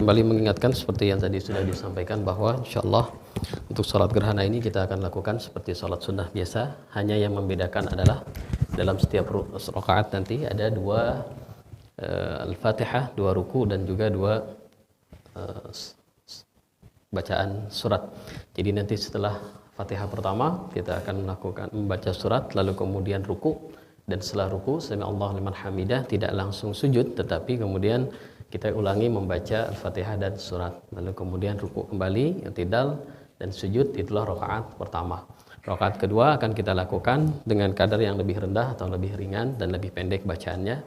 kembali mengingatkan seperti yang tadi sudah disampaikan bahwa insyaallah untuk sholat gerhana ini kita akan lakukan seperti sholat sunnah biasa. Hanya yang membedakan adalah dalam setiap rakaat nanti ada dua Al-Fatihah, dua ruku dan juga dua bacaan surat. Jadi nanti setelah Fatihah pertama kita akan membaca surat, lalu kemudian ruku, dan setelah ruku sami Allahu liman hamidah tidak langsung sujud, tetapi kemudian kita ulangi membaca Al-Fatihah dan surat, lalu kemudian ruku kembali, i'tidal dan sujud. Itulah rakaat pertama. Rakaat kedua akan kita lakukan dengan kadar yang lebih rendah atau lebih ringan dan lebih pendek bacaannya.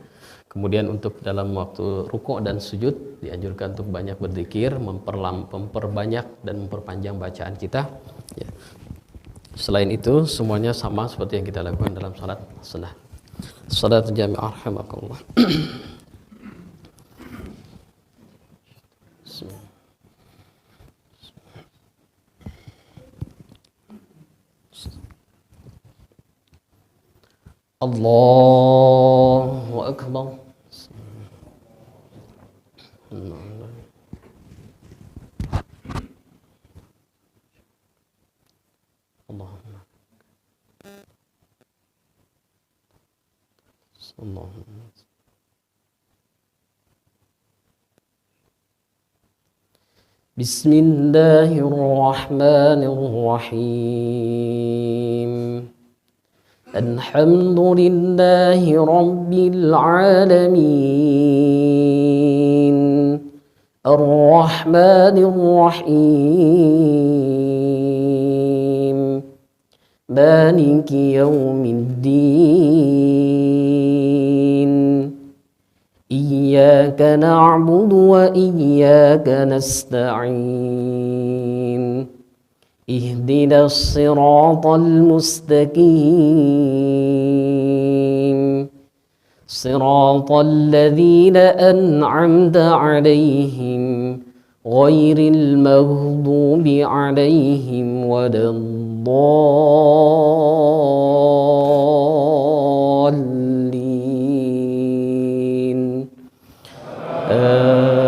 Kemudian untuk dalam waktu ruku dan sujud dianjurkan untuk banyak berzikir, memperbanyak dan memperpanjang bacaan kita. Ya. Selain itu semuanya sama seperti yang kita lakukan dalam salat sunnah. Salat jami'ah rahimakumullah. Allahu akbar. Bismillahirrahmanirrahim. Alhamdulillahi rabbil alamin. Ar-Rahmanir Rahim. Maliki yaumiddin. Iyyaka na'budu wa iyyaka nasta'in. Ihdinas siratal mustaqim. Siratal ladzina an'amta 'alaihim ghairil maghdubi 'alaihim waladdallin. Amin.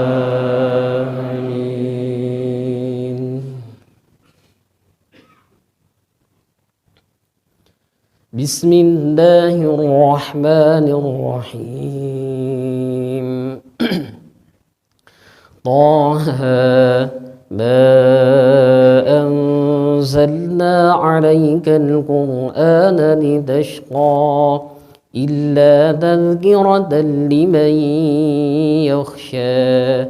Bismillahirrahmanirrahim. Taha ma anzalna 'alaikal Qur'ana litashqa illa tadhkiratan liman yakhsha.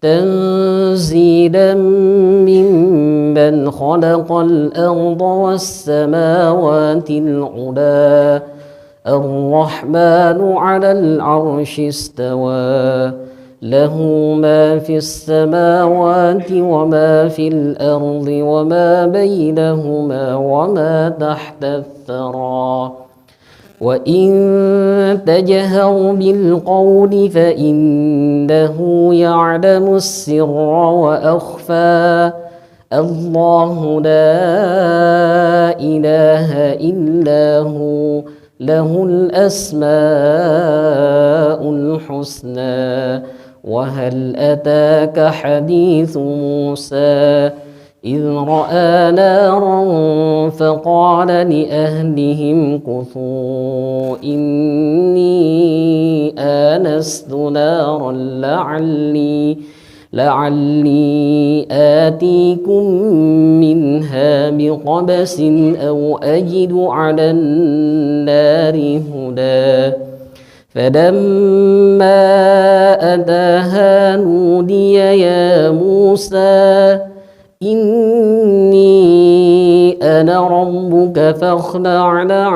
تنزيلا ممن خلق الأرض والسماوات العلى. الرحمن على العرش استوى. له ما في السماوات وما في الأرض وما بينهما وما تحت الثرى. وإن تجهر بالقول فإنه يعلم السر وأخفى. الله لا إله إلا هو له الأسماء الحسنى. وهل أتاك حديث موسى إذ رأى نارا فقال لأهلهم كثوا إني آنست نارا لعلي آتيكم منها بقبس أو أجد على النار هدى. فلما أتاها نودي يا موسى إني أنا ربك فاخلع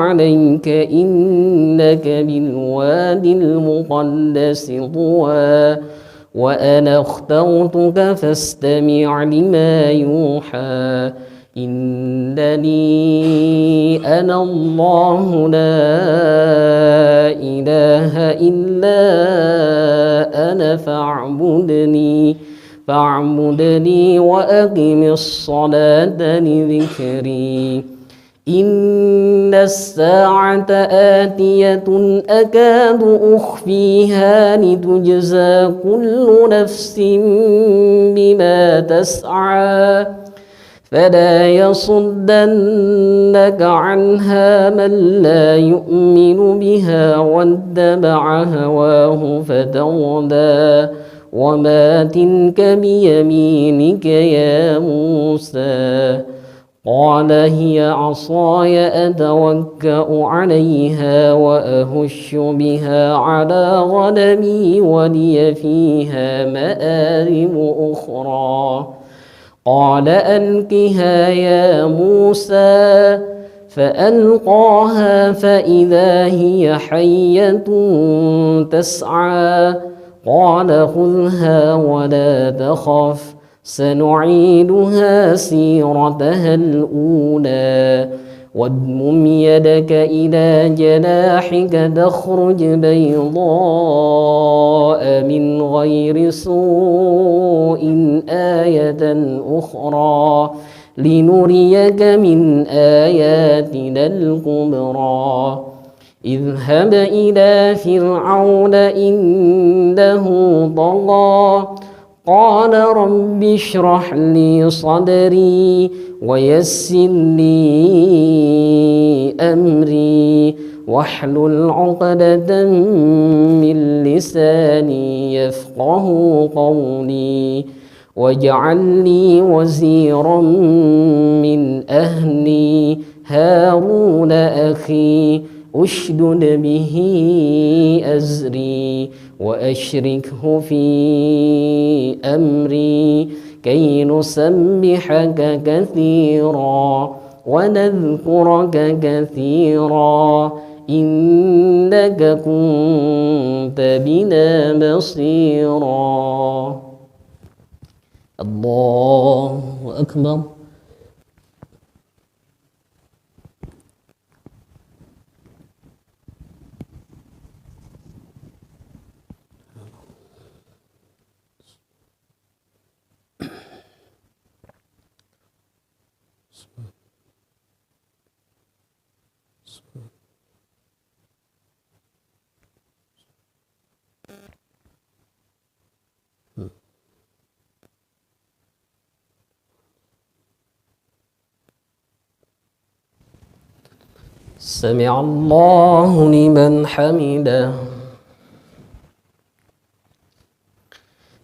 عليك إنك بالواد المقدس طوى. وأنا اخترتك فاستمع لما يوحى. إنني أنا الله لا إله إلا أنا فاعبدني وأقم الصلاة لذكري. إن الساعة آتية أكاد أخفيها لتجزى كل نفس بما تسعى فلا يصدنك عنها من لا يؤمن بها واتبع هواه فتردى وما تلك بيمينك يا موسى قال هي عصاي أتوكأ عليها وأهش بها على غنمي ولي فيها مآرب أخرى قال ألقها يا موسى فألقاها فإذا هي حية تسعى قال خذها ولا تخف سنعيدها سيرتها الأولى واضمم يدك إلى جناحك تخرج بيضاء من غير سوء آية أخرى لنريك من آياتنا الكبرى اذهب إلى فرعون إنه طغى قال رب اشرح لي صدري ويسر لي أمري واحلل عقدة من لساني يفقه قولي واجعل لي وزيرا من أهلي هارون أخي أشدد به أزري وأشركه في أمري كي نسبحك كثيرا ونذكرك كثيرا إنك كنت بنا بصيرا الله أكبر سمع الله لمن حمده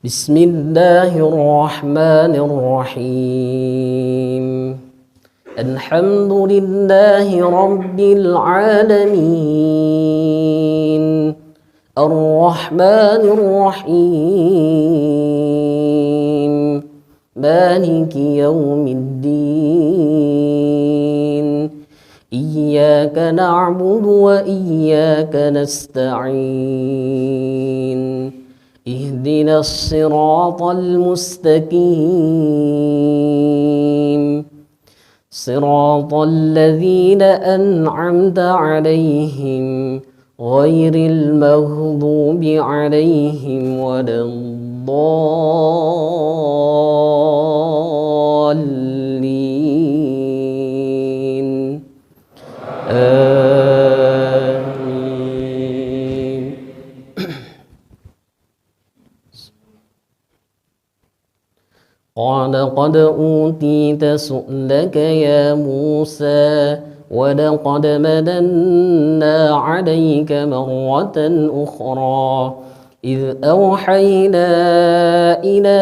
بسم الله الرحمن الرحيم الحمد لله رب العالمين الرحمن الرحيم مالك يوم الدين إياك نعبد وإياك نستعين اهدنا الصراط المستقيم صراط الذين أنعمت عليهم غير المغضوب عليهم ولا الضالين آمين قال قد أوتيت سؤلك يا موسى ولقد مننا عليك مرة أخرى إذ أوحينا إلى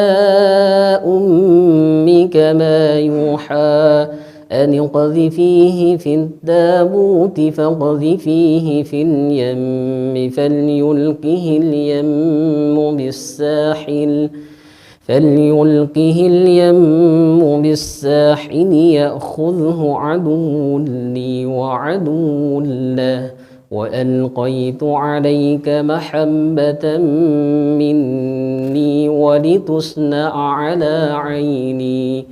أمك ما يوحى أن اقذفيه في التابوت فاقذفيه في اليم فليلقه اليم بالساحل يأخذه عدو لي وعدو له وألقيت عليك محبة مني ولتصنع على عيني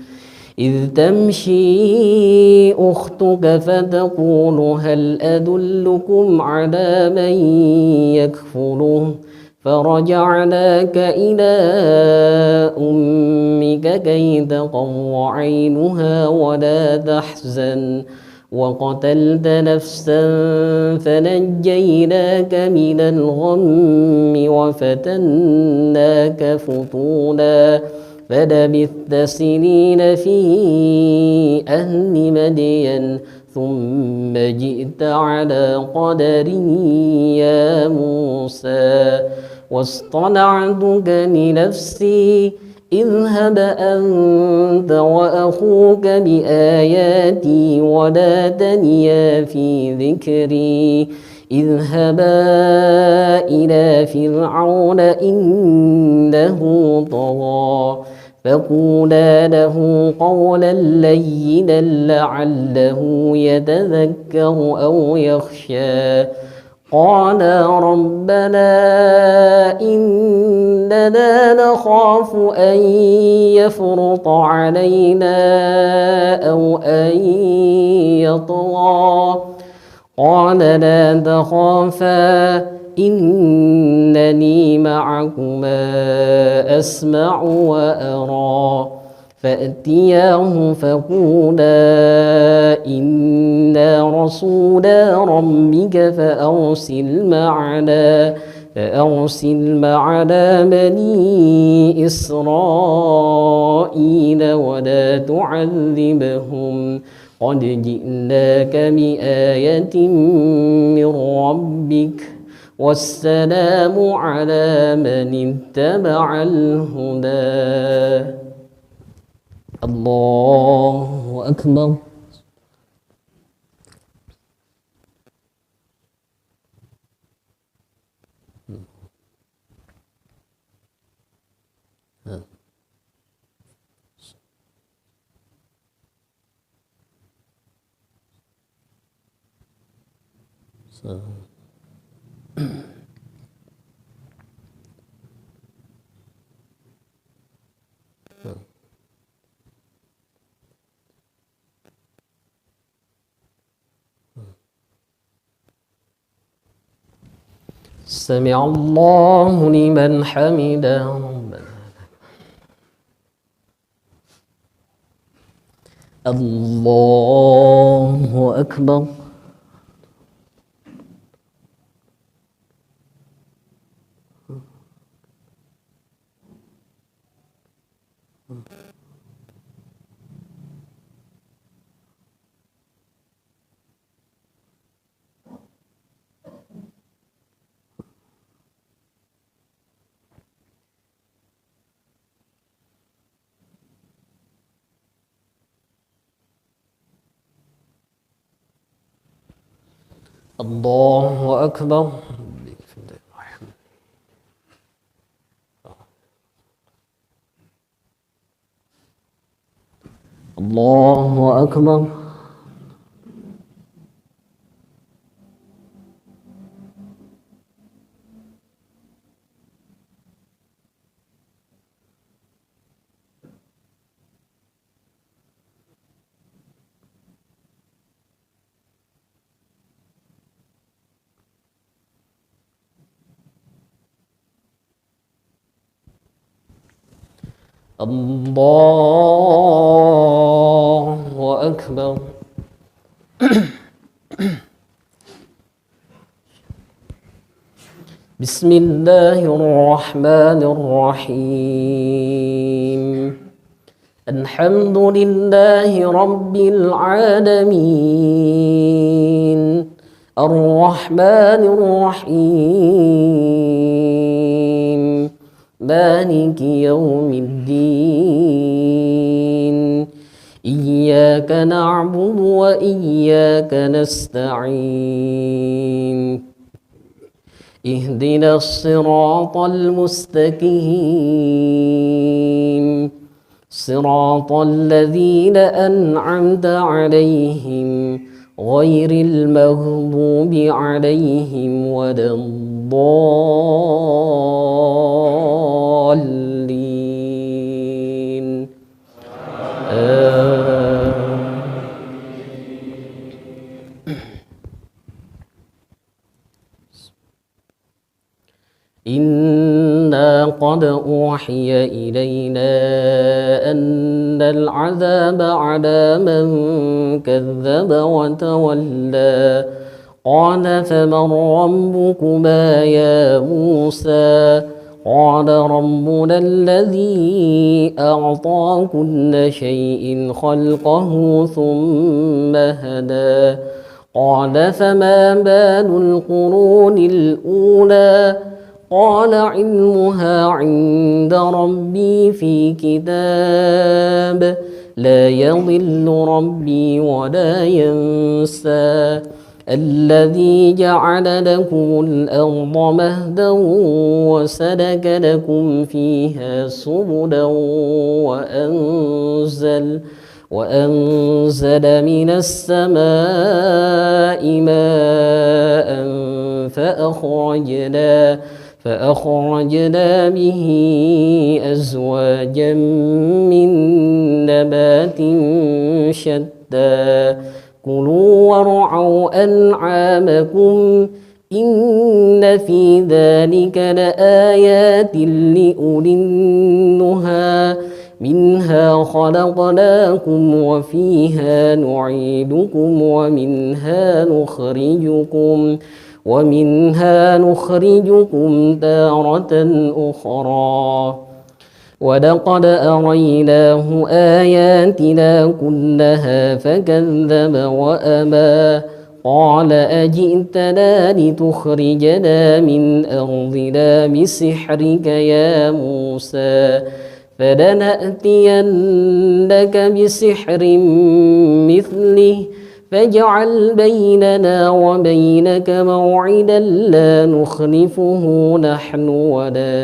إذ تمشي أختك فتقول هل أدلكم على من يكفله فرجعناك إلى أمك كي تقر عينها وقتلت نفسا فنجيناك من الغم وفتناك فتونا فلبثت سنين في أهل مدين ثم جئت على قدر يا موسى واصطنعتك لنفسي اذهب أنت وأخوك بآياتي ولا تنيا في ذكري اذهبا إلى فرعون إنه طغى فقولا له قولا لينا لعله يتذكر أو يخشى قالا ربنا إننا نخاف أن يفرط علينا أو أن يطغى قال لا تخافا إنني معكما أسمع وأرى فأتياه فقولا إنا رسولا ربك فأرسل معنا بني إسرائيل ولا تعذبهم قد جئناك بآية من ربك والسلام على من اتبع الهدى الله أكبر سمع الله لمن حمده ربنا الله أكبر الله أكبر الله أكبر الله أكبر بسم الله الرحمن الرحيم الحمد لله رب العالمين الرحمن الرحيم مالك يوم الدين إياك نعبد وإياك نستعين اهدنا الصراط المستقيم صراط الذين أنعمت عليهم غير المغضوب عليهم ولا الضالين إنا لقد أوحي إلينا أن العذاب على من كذب وتولى قال فمن ربكما يا موسى قال ربنا الذي أعطى كل شيء خلقه ثم هدى قال فما بال القرون الأولى قال علمها عند ربي في كتاب لا يضل ربي ولا ينسى الذي جعل لكم الأرض مهدا وسلك لكم فيها سبلا وأنزل من السماء ماء فأخرجنا به أزواجا من نبات شتى كلوا وارعوا أنعامكم إن في ذلك لآيات لأولي النهى منها خلقناكم وفيها نعيدكم ومنها نخرجكم تارة أخرى ولقد أريناه آياتنا كلها فكذب وأبى قال أجئتنا لتخرجنا من أرضنا بسحرك يا موسى فلنأتينك بسحر مثله فاجعل بيننا وبينك موعدا لا نخلفه نحن ولا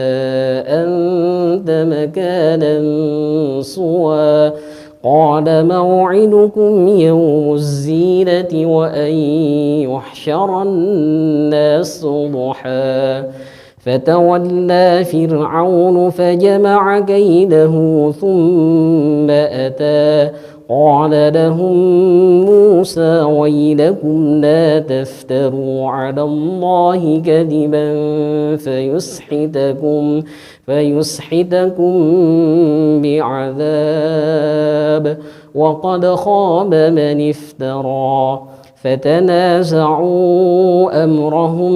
أنت مكانا سوى قال موعدكم يوم الزينة وأن يحشر الناس ضحى فتولى فرعون فجمع كيده ثم أتى قال لهم موسى ويلكم لا تفتروا على الله كذبا فيسحتكم بعذاب وقد خاب من افترى فتنازعوا أمرهم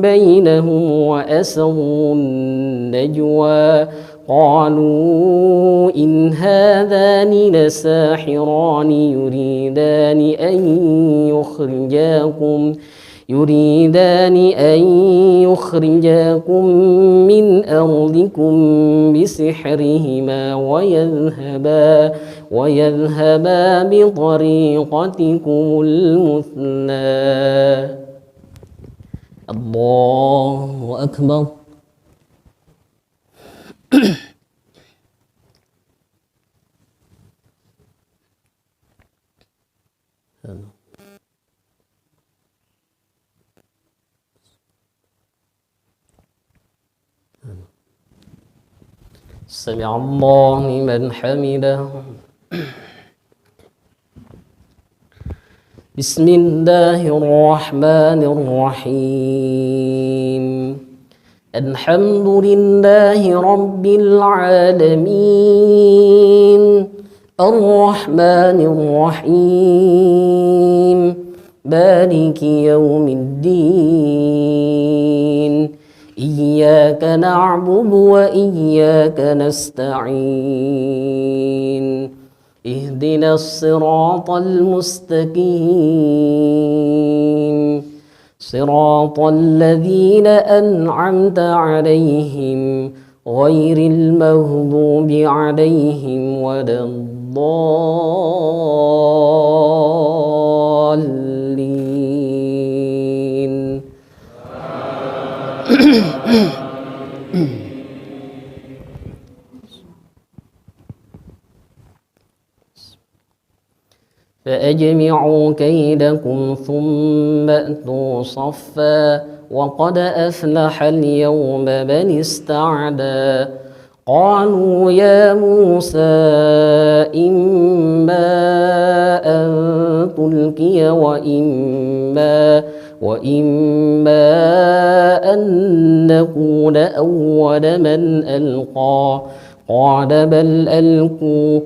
بينهم وأسروا النجوى قالوا إن هذان لساحران يريدان أن يخرجاكم من أرضكم بسحرهما ويذهبا بطريقتكم المثلى الله أكبر سمع الله لمن حمده بسم الله الرحمن الرحيم الحمد لله رب العالمين الرحمن الرحيم مالك يوم الدين إياك نعبد وإياك نستعين اهدنا الصراط المستقيم صراط الذين أنعمت عليهم غير المغضوب عليهم ولا الضالين فأجمعوا كيدكم ثم أتوا صفا وقد أفلح اليوم من استعدى قالوا يا موسى إما أن تلقي وإما أن نكون أول من ألقى قال بل ألقوا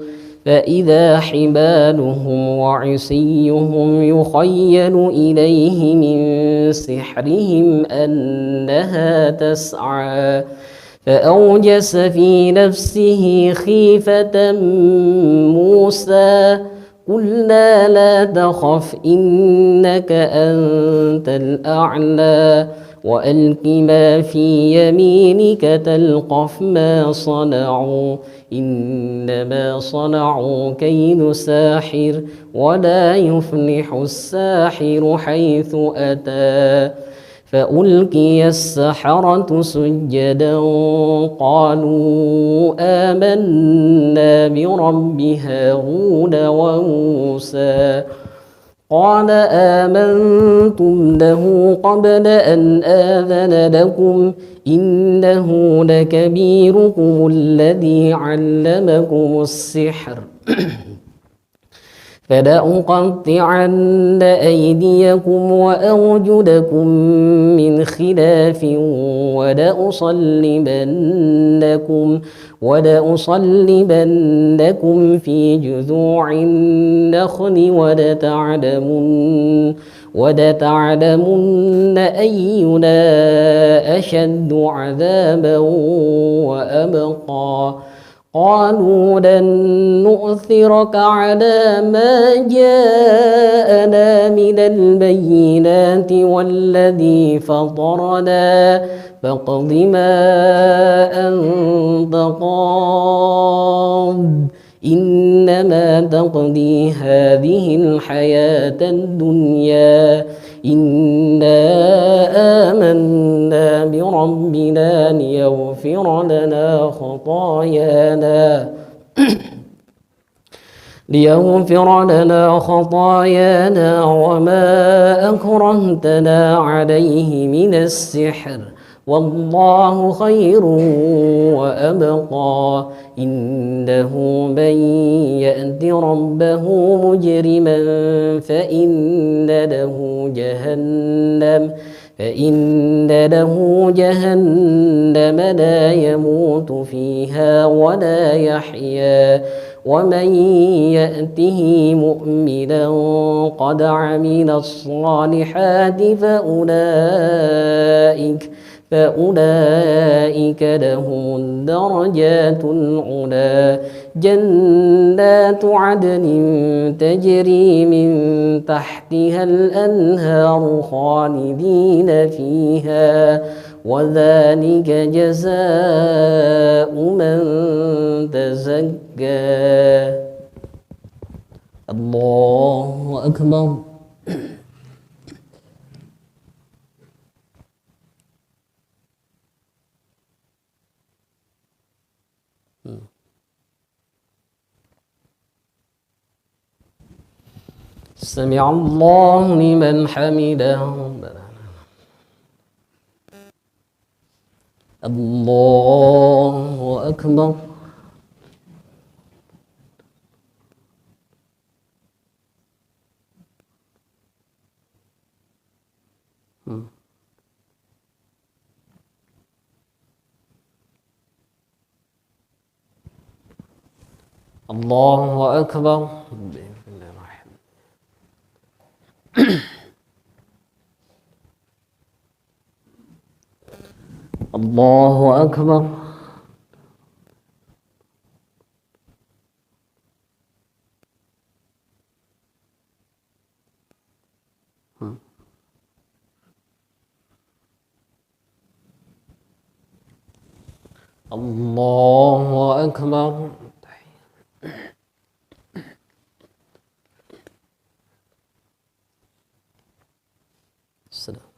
فإذا حبالهم وعصيهم يخيل إليه من سحرهم أنها تسعى فأوجس في نفسه خيفة موسى قلنا لا تخف إنك أنت الأعلى وألق ما في يمينك تلقف ما صنعوا إنما صنعوا كيد ساحر ولا يفلح الساحر حيث أتى فألقي السحرة سجدا قالوا آمنا برب هارون وموسى قال آمنتم له قبل أن آذن لكم إنه لكبيركم الذي علمكم السحر فلأقطعن أيديكم وأرجلكم من خلاف ولأصلبنكم في جذوع النخل ولتعلمن أينا أشد عذابا وأبقى قالوا لن نؤثرك على ما جاءنا من البينات والذي فطرنا فاقض ما أنت قاض إنما تقضي هذه الحياة الدنيا إنا آمنا بربنا ليغفر لنا خطايانا وما أكرهتنا عليه من السحر والله خير وأبقى إنه من يأت ربه مجرما فإن له جهنم لا يموت فيها ولا يحيا ومن يأته مؤمنا قد عمل الصالحات فأولئك لهم الدرجات العلى جنات عدن تجري من تحتها الأنهار خالدين فيها وذلك جزاء من تزكى الله أكبر سمع الله لمن حمده الله أكبر الله أكبر الله أكبر الله أكبر السلام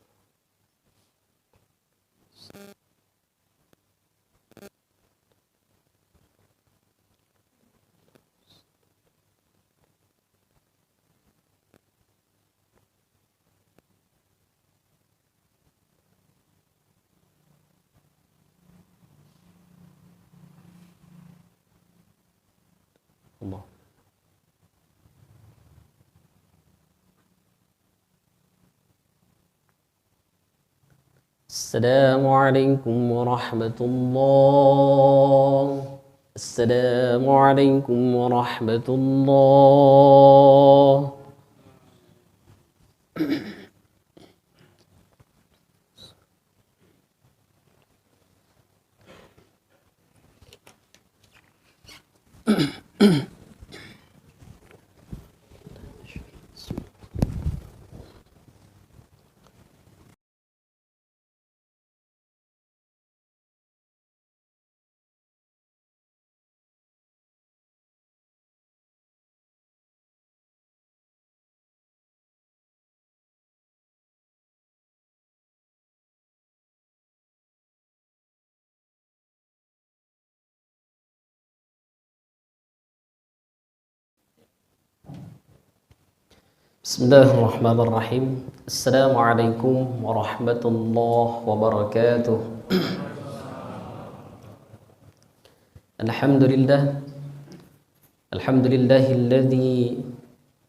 الله Assalamualaikum warahmatullahi. Assalamualaikum warahmatullahi. Bismillahirrahmanirrahim. Assalamualaikum warahmatullahi wabarakatuh. Alhamdulillah. Alhamdulillahilladzi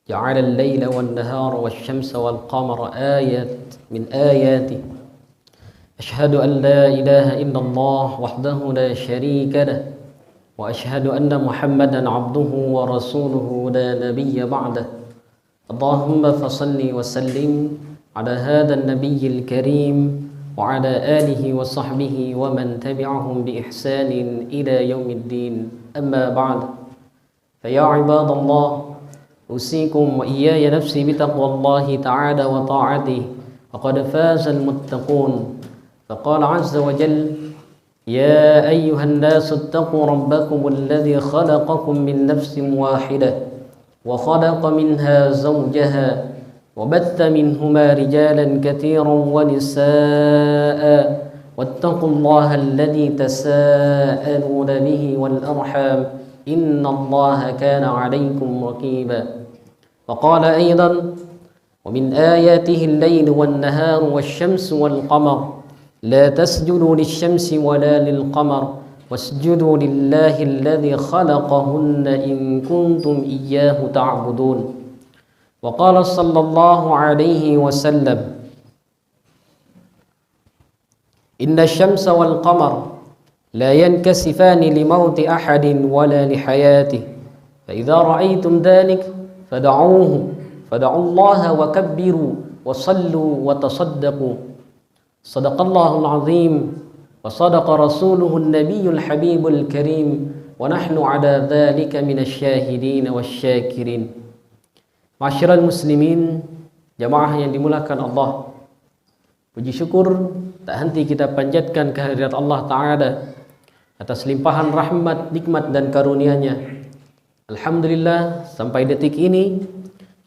ja'ala al-laila wan-nahara wash-shamsa wal-qamara ayat min ayatihi. Ashhadu an la ilaha illallah wahdahu la syarika lah wa ashhadu anna Muhammadan 'abduhu wa rasuluhu la nabiyya ba'dahu. اللهم فصل وسلم على هذا النبي الكريم وعلى آله وصحبه ومن تبعهم بإحسان إلى يوم الدين أما بعد فيا عباد الله أوصيكم وإياي نفسي بتقوى الله تعالى وطاعته وقد فاز المتقون فقال عز وجل يا أيها الناس اتقوا ربكم الذي خلقكم من نفس واحدة وخلق منها زوجها وبث منهما رجالا كثيرا ونساء واتقوا الله الذي تساءلون به والأرحام إن الله كان عليكم رقيبا وقال أيضا ومن آياته الليل والنهار والشمس والقمر لا تسجدوا للشمس ولا للقمر واسجدوا لله الذي خلقهن إن كنتم إياه تعبدون وقال صلى الله عليه وسلم إن الشمس والقمر لا ينكسفان لموت أحد ولا لحياته فإذا رأيتم ذلك فدعوا الله وكبروا وصلوا وتصدقوا صدق الله العظيم وصدق رسوله النبي الحبيب الكريم ونحن على ذلك من الشاهدين والشاكرين. Ma'asyiral muslimin, jamaah yang dimuliakan Allah, puji syukur tak henti kita panjatkan kehadirat Allah Ta'ala atas limpahan rahmat, nikmat dan karunia-Nya. Alhamdulillah sampai detik ini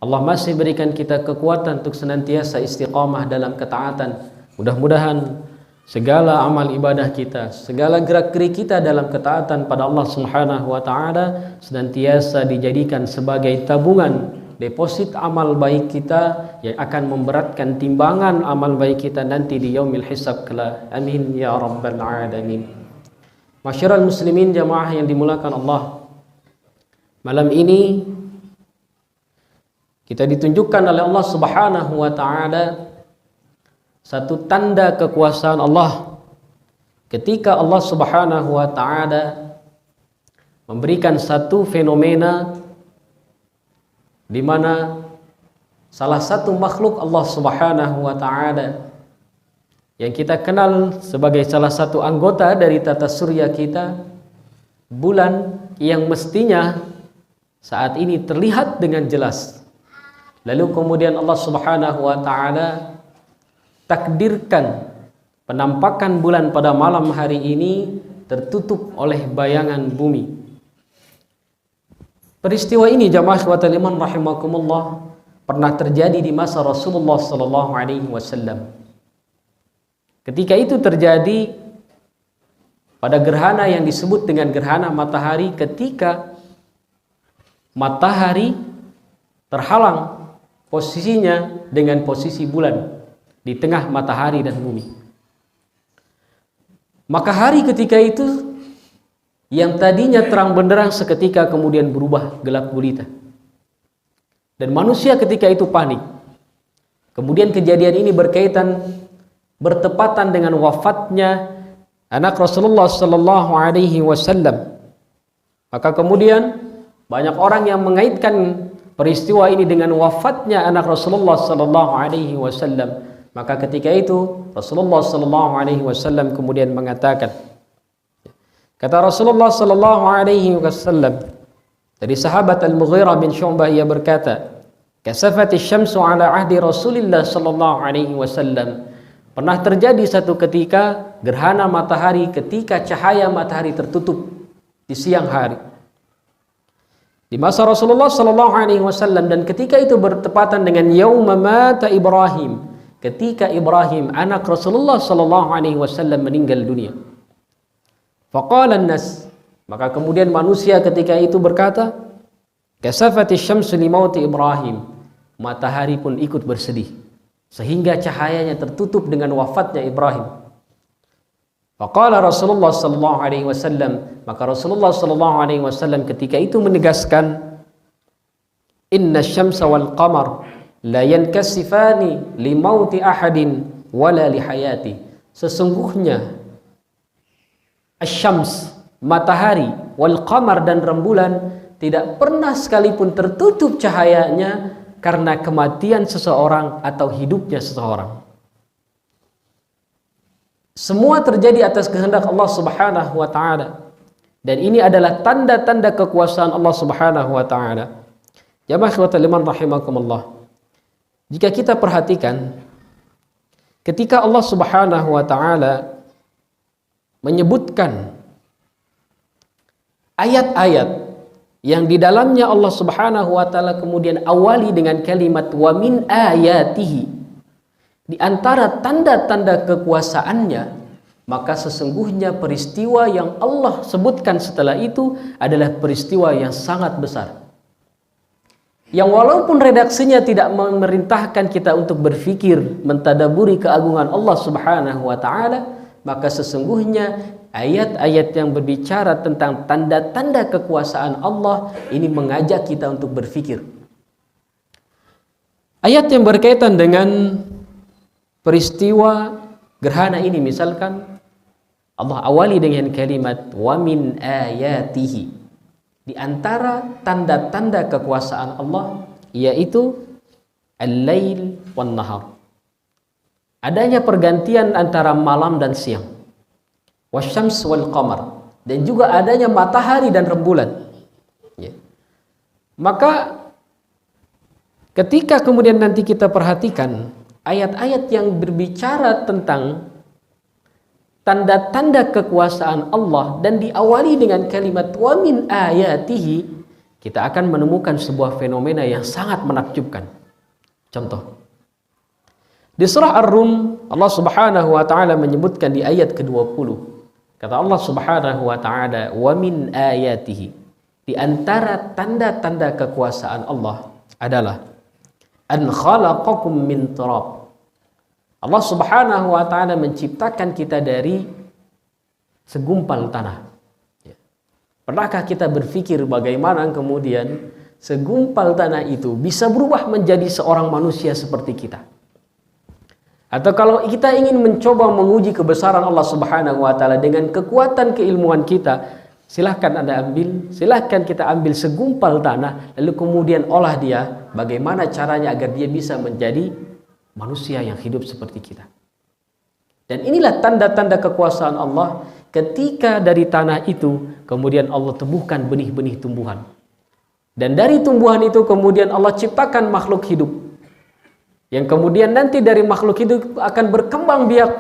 Allah masih berikan kita kekuatan untuk senantiasa istiqamah dalam ketaatan. Mudah-mudahan segala amal ibadah kita, segala gerak-gerik kita dalam ketaatan pada Allah Subhanahu wa taala senantiasa dijadikan sebagai tabungan deposit amal baik kita yang akan memberatkan timbangan amal baik kita nanti di yaumil hisab kelak. Amin ya rabbal alamin. Masyiral muslimin jamaah yang dimuliakan Allah, malam ini kita ditunjukkan oleh Allah Subhanahu wa taala satu tanda kekuasaan Allah ketika Allah Subhanahu wa taala memberikan satu fenomena di mana salah satu makhluk Allah Subhanahu wa taala yang kita kenal sebagai salah satu anggota dari tata surya kita, bulan yang mestinya saat ini terlihat dengan jelas, lalu kemudian Allah Subhanahu wa taala takdirkan penampakan bulan pada malam hari ini tertutup oleh bayangan bumi. Peristiwa ini jamaah ikhwatal iman rahimakumullah pernah terjadi di masa Rasulullah sallallahu alaihi wasallam. Ketika itu terjadi pada gerhana yang disebut dengan gerhana matahari, ketika matahari terhalang posisinya dengan posisi bulan di tengah matahari dan bumi. Maka hari ketika itu yang tadinya terang benderang seketika kemudian berubah gelap gulita. Dan manusia ketika itu panik. Kemudian kejadian ini berkaitan bertepatan dengan wafatnya anak Rasulullah sallallahu alaihi wasallam. Maka kemudian banyak orang yang mengaitkan peristiwa ini dengan wafatnya anak Rasulullah sallallahu alaihi wasallam. Maka ketika itu Rasulullah sallallahu alaihi wasallam kemudian mengatakan, kata Rasulullah sallallahu alaihi wasallam dari sahabat Al-Mughirah bin Syu'bah, ia berkata, kasafati syamsu ala ahdi Rasulillah sallallahu alaihi wasallam. Pernah terjadi satu ketika gerhana matahari ketika cahaya matahari tertutup di siang hari di masa Rasulullah sallallahu alaihi wasallam, dan ketika itu bertepatan dengan yauma mata Ibrahim, ketika Ibrahim anak Rasulullah sallallahu alaihi wasallam meninggal dunia. Faqala an-nas, maka kemudian manusia ketika itu berkata, kasafati syamsu li mauti Ibrahim, matahari pun ikut bersedih sehingga cahayanya tertutup dengan wafatnya Ibrahim. Faqala Rasulullah sallallahu alaihi wasallam, maka Rasulullah sallallahu alaihi wasallam ketika itu menegaskan, inna syamsa wal qamar la yankasifani li mauti ahadin wala li hayati. Sesungguhnya asyams, matahari, wal qamar, dan rembulan tidak pernah sekalipun tertutup cahayanya karena kematian seseorang atau hidupnya seseorang. Semua terjadi atas kehendak Allah Subhanahu wa taala, dan ini adalah tanda-tanda kekuasaan Allah Subhanahu wa taala. Jamaah ikhwatal iman rahimakumullah. Jika kita perhatikan ketika Allah Subhanahu wa taala menyebutkan ayat-ayat yang di dalamnya Allah Subhanahu wa taala kemudian awali dengan kalimat wa min ayatihi, di antara tanda-tanda kekuasaannya, maka sesungguhnya peristiwa yang Allah sebutkan setelah itu adalah peristiwa yang sangat besar, yang walaupun redaksinya tidak memerintahkan kita untuk berfikir mentadaburi keagungan Allah Subhanahu wa taala, maka sesungguhnya ayat-ayat yang berbicara tentang tanda-tanda kekuasaan Allah ini mengajak kita untuk berfikir. Ayat yang berkaitan dengan peristiwa gerhana ini, misalkan Allah awali dengan kalimat wa min ayatihi, di antara tanda-tanda kekuasaan Allah yaitu al-lail wan nahar, adanya pergantian antara malam dan siang, wasyams wal qamar, dan juga adanya matahari dan rembulan. Ya. Maka ketika kemudian nanti kita perhatikan ayat-ayat yang berbicara tentang tanda-tanda kekuasaan Allah dan diawali dengan kalimat wa min ayatihi, kita akan menemukan sebuah fenomena yang sangat menakjubkan. Contoh, di surah Ar-Rum Allah Subhanahu wa taala menyebutkan di ayat ke-20, kata Allah Subhanahu wa taala, wa min ayatihi, di antara tanda-tanda kekuasaan Allah adalah an khalaqakum min turab. Allah Subhanahu wa taala menciptakan kita dari segumpal tanah. Pernahkah kita berpikir bagaimana kemudian segumpal tanah itu bisa berubah menjadi seorang manusia seperti kita? Atau kalau kita ingin mencoba menguji kebesaran Allah Subhanahu wa taala dengan kekuatan keilmuan kita, silahkan Anda ambil, silahkan kita ambil segumpal tanah, lalu kemudian olah dia, bagaimana caranya agar dia bisa menjadi manusia yang hidup seperti kita. Dan inilah tanda-tanda kekuasaan Allah, ketika dari tanah itu kemudian Allah tumbuhkan benih-benih tumbuhan. Dan dari tumbuhan itu kemudian Allah ciptakan makhluk hidup, yang kemudian nanti dari makhluk hidup akan berkembang biak,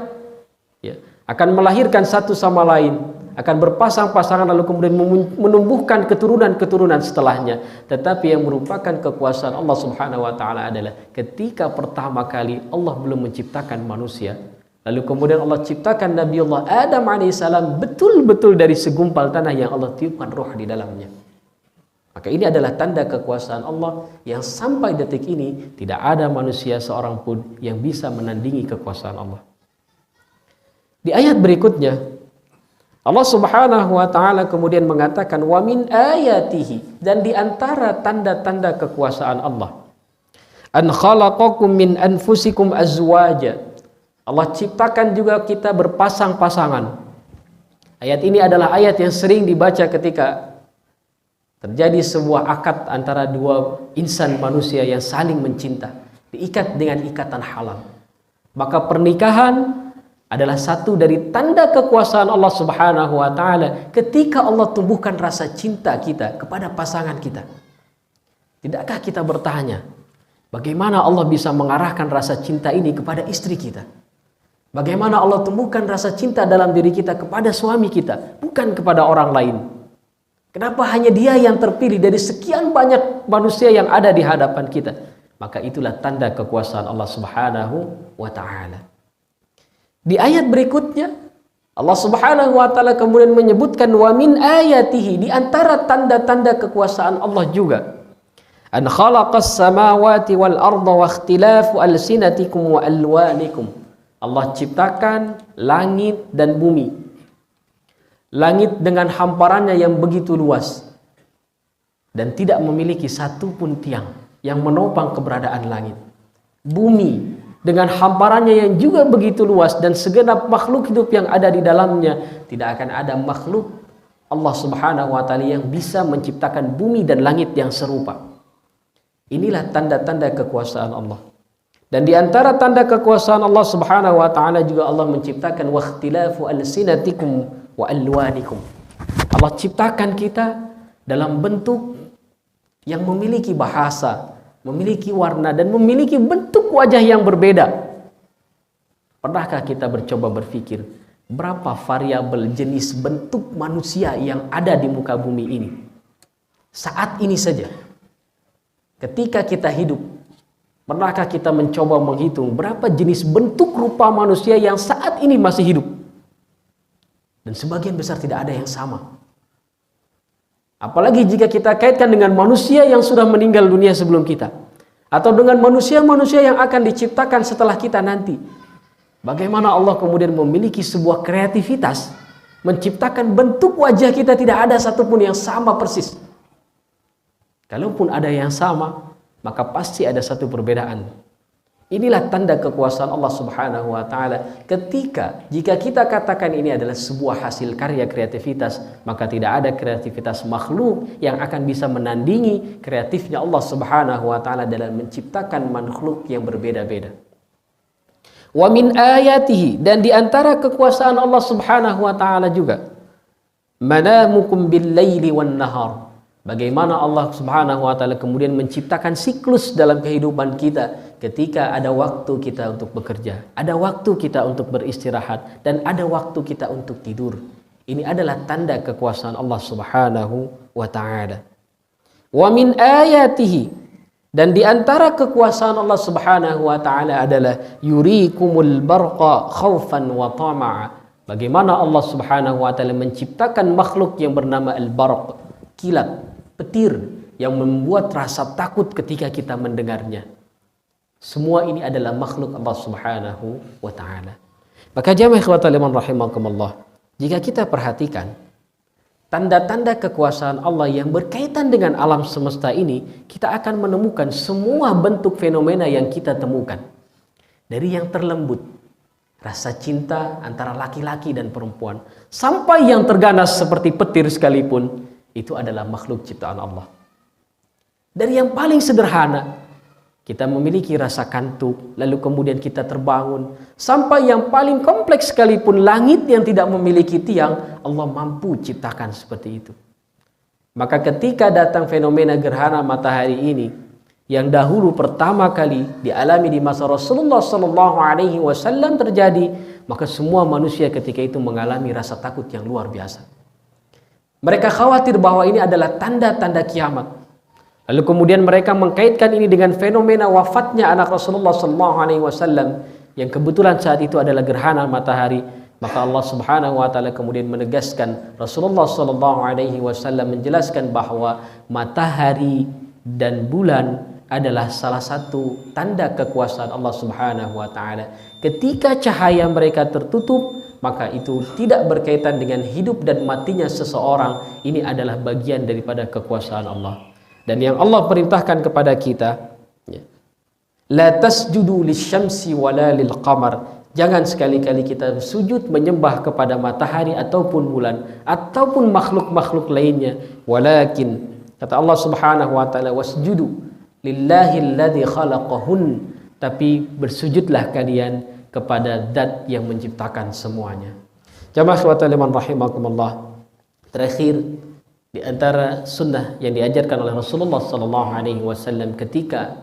ya, akan melahirkan satu sama lain, akan berpasang-pasangan, lalu kemudian menumbuhkan keturunan-keturunan setelahnya. Tetapi yang merupakan kekuasaan Allah Subhanahu wa taala adalah ketika pertama kali Allah belum menciptakan manusia, lalu kemudian Allah ciptakan Nabiullah Adam alaihissalam betul-betul dari segumpal tanah yang Allah tiupkan roh di dalamnya. Maka ini adalah tanda kekuasaan Allah yang sampai detik ini tidak ada manusia seorang pun yang bisa menandingi kekuasaan Allah. Di ayat berikutnya Allah Subhanahu wa taala kemudian mengatakan wa min ayatihi, dan di antara tanda-tanda kekuasaan Allah, an khalaqakum min anfusikum azwaja, Allah ciptakan juga kita berpasang-pasangan. Ayat ini adalah ayat yang sering dibaca ketika terjadi sebuah akad antara dua insan manusia yang saling mencinta, diikat dengan ikatan halal. Maka pernikahan adalah satu dari tanda kekuasaan Allah Subhanahu wa taala ketika Allah tumbuhkan rasa cinta kita kepada pasangan kita. Tidakkah kita bertanya, bagaimana Allah bisa mengarahkan rasa cinta ini kepada istri kita? Bagaimana Allah tumbuhkan rasa cinta dalam diri kita kepada suami kita, bukan kepada orang lain? Kenapa hanya dia yang terpilih dari sekian banyak manusia yang ada di hadapan kita? Maka itulah tanda kekuasaan Allah Subhanahu wa taala. Di ayat berikutnya Allah Subhanahu wa taala kemudian menyebutkan wa min ayatihi, di antara tanda-tanda kekuasaan Allah juga, an khalaqas samawati wal arda wa ikhtilafu alsinatikum wa alwanikum. Allah ciptakan langit dan bumi. Langit dengan hamparannya yang begitu luas dan tidak memiliki satu pun tiang yang menopang keberadaan langit. Bumi dengan hamparannya yang juga begitu luas dan segenap makhluk hidup yang ada di dalamnya, tidak akan ada makhluk Allah Subhanahu wa taala yang bisa menciptakan bumi dan langit yang serupa. Inilah tanda-tanda kekuasaan Allah. Dan di antara tanda kekuasaan Allah Subhanahu wa taala juga Allah menciptakan wa ikhtilafu alsinatikum wa alwanikum. Allah ciptakan kita dalam bentuk yang memiliki bahasa, memiliki warna, dan memiliki bentuk wajah yang berbeda. Pernahkah kita bercoba berpikir berapa variabel jenis bentuk manusia yang ada di muka bumi ini? Saat ini saja, ketika kita hidup, pernahkah kita mencoba menghitung berapa jenis bentuk rupa manusia yang saat ini masih hidup? Dan sebagian besar tidak ada yang sama. Apalagi jika kita kaitkan dengan manusia yang sudah meninggal dunia sebelum kita, atau dengan manusia-manusia yang akan diciptakan setelah kita nanti. Bagaimana Allah kemudian memiliki sebuah kreativitas menciptakan bentuk wajah kita tidak ada satupun yang sama persis. Kalaupun ada yang sama, maka pasti ada satu perbedaan. Inilah tanda kekuasaan Allah Subhanahu wa taala. Jika kita katakan ini adalah sebuah hasil karya kreativitas, maka tidak ada kreativitas makhluk yang akan bisa menandingi kreatifnya Allah Subhanahu wa taala dalam menciptakan makhluk yang berbeda-beda. Wa min ayatihi, dan di antara kekuasaan Allah Subhanahu wa taala juga, manamukum bil laili wan nahar. Bagaimana Allah Subhanahu wa taala kemudian menciptakan siklus dalam kehidupan kita, ketika ada waktu kita untuk bekerja, ada waktu kita untuk beristirahat, dan ada waktu kita untuk tidur. Ini adalah tanda kekuasaan Allah Subhanahu wa taala. Wa min ayatihi, dan di antara kekuasaan Allah Subhanahu wa taala adalah yurikumul barqa khaufan wa tama'a. Bagaimana Allah Subhanahu wa taala menciptakan makhluk yang bernama al-barq, kilat, petir yang membuat rasa takut ketika kita mendengarnya. Semua ini adalah makhluk Allah Subhanahu wa taala. Maka jamaah ikhwatal iman rahimakumullah, jika kita perhatikan tanda-tanda kekuasaan Allah yang berkaitan dengan alam semesta ini, kita akan menemukan semua bentuk fenomena yang kita temukan. Dari yang terlembut, rasa cinta antara laki-laki dan perempuan, sampai yang terganas seperti petir sekalipun, itu adalah makhluk ciptaan Allah. Dari yang paling sederhana, kita memiliki rasa kantuk, lalu kemudian kita terbangun, sampai yang paling kompleks sekalipun, langit yang tidak memiliki tiang, Allah mampu ciptakan seperti itu. Maka ketika datang fenomena gerhana matahari ini, yang dahulu pertama kali dialami di masa Rasulullah SAW terjadi, maka semua manusia ketika itu mengalami rasa takut yang luar biasa. Mereka khawatir bahwa ini adalah tanda-tanda kiamat. Lalu kemudian mereka mengkaitkan ini dengan fenomena wafatnya anak Rasulullah SAW yang kebetulan saat itu adalah gerhana matahari. Maka Allah Subhanahu wa taala kemudian menegaskan, Rasulullah SAW menjelaskan bahwa matahari dan bulan adalah salah satu tanda kekuasaan Allah Subhanahu wa taala. Ketika cahaya mereka tertutup, maka itu tidak berkaitan dengan hidup dan matinya seseorang. Ini adalah bagian daripada kekuasaan Allah. Dan yang Allah perintahkan kepada kita, la tasjudu lisyamsi wala lilqamar, Jangan sekali-kali kita sujud menyembah kepada matahari ataupun bulan ataupun makhluk-makhluk lainnya. Walakin kata Allah Subhanahu wa taala, wasjudu lillahi alladzi khalaqahun, tapi bersujudlah kalian kepada zat yang menciptakan semuanya. Jamaah sekalian rahimakumullah. Terakhir di antara sunnah yang diajarkan oleh Rasulullah sallallahu alaihi wasallam ketika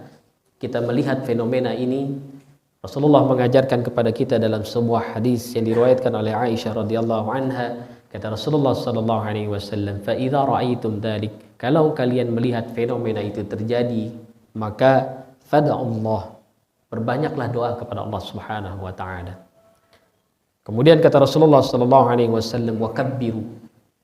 kita melihat fenomena ini, Rasulullah mengajarkan kepada kita dalam sebuah hadis yang diriwayatkan oleh Aisyah radhiyallahu anha, kata Rasulullah sallallahu alaihi wasallam, "Fa idza ra'aitum dzalik," kalau kalian melihat fenomena itu terjadi, maka fad'ullah, berbanyaklah doa kepada Allah Subhanahu wa taala. Kemudian kata Rasulullah sallallahu alaihi wasallam, "Wa kabbiru,"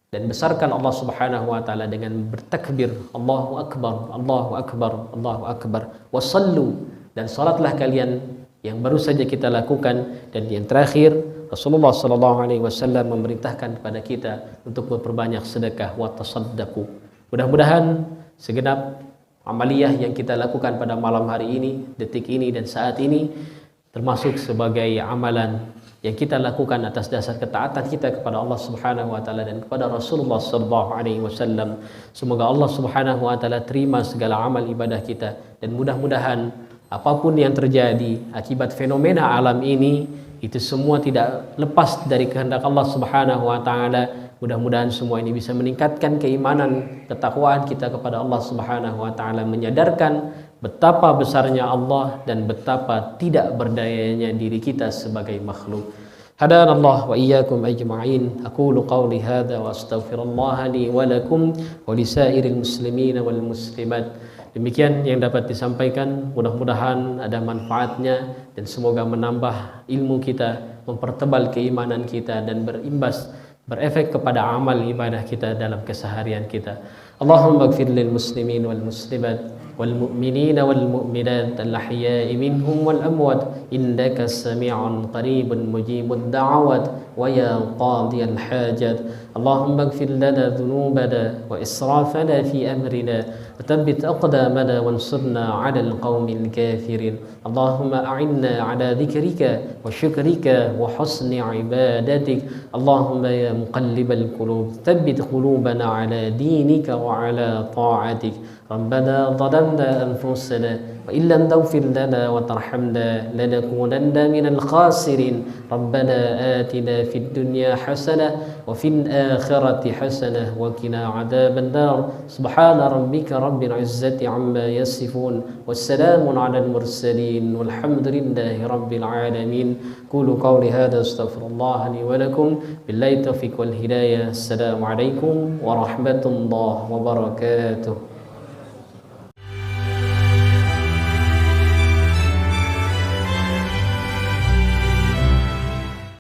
dan besarkan Allah Subhanahu wa taala dengan bertakbir, Allahu akbar, Allahu akbar, Allahu akbar. "Wa sallu," dan salatlah kalian yang baru saja kita lakukan. Dan yang terakhir, Rasulullah sallallahu alaihi wasallam memerintahkan kepada kita untuk memperbanyak sedekah, wa tasaddaqu. Mudah-mudahan segenap amaliyah yang kita lakukan pada malam hari ini, detik ini dan saat ini termasuk sebagai amalan yang kita lakukan atas dasar ketaatan kita kepada Allah Subhanahu wa taala dan kepada Rasulullah sallallahu alaihi wasallam. Semoga Allah Subhanahu wa taala terima segala amal ibadah kita, dan mudah-mudahan apapun yang terjadi akibat fenomena alam ini, itu semua tidak lepas dari kehendak Allah Subhanahu wa taala. Mudah-mudahan semua ini bisa meningkatkan keimanan, ketakwaan kita kepada Allah Subhanahu wa taala, menyadarkan betapa besarnya Allah dan betapa tidak berdayanya diri kita sebagai makhluk. Hadanallah wa iyyakum ajma'in. Aqulu qawli hadza wa astaghfirullah li wa lakum wa lisairil muslimin wal muslimat. Demikian yang dapat disampaikan, mudah-mudahan ada manfaatnya dan semoga menambah ilmu kita, mempertebal keimanan kita dan berefek kepada amal ibadah kita dalam keseharian kita. Allahumma ighfir lil muslimin wal muslimat wal mu'minin wal mu'minat al ahya'i minhum wal amwat innaka sami'un qaribun mujibud da'awat wa ya qadiyal hajat. Allahumma ighfir lana dhunubana wa israfana fi amrina وثبت أقدامنا وانصرنا على القوم الكافرين. اللهم أعنا على ذكرك وشكرك وحسن عبادتك. اللهم يا مقلب القلوب ثبت قلوبنا على دينك وعلى طاعتك. ربنا ظلمنا أنفسنا وإن لم تغفر لنا وترحمنا لنكونن من الخاسرين. ربنا آتنا في الدنيا حسنة وفي الآخرة حسنة وقنا عذاب النار. سبحان ربك رب العزة عما يصفون والسلام على المرسلين والحمد لله رب العالمين. قولوا قولي هذا استغفر الله لي ولكم. بالله التوفيق والهداية. السلام عليكم ورحمة الله وبركاته.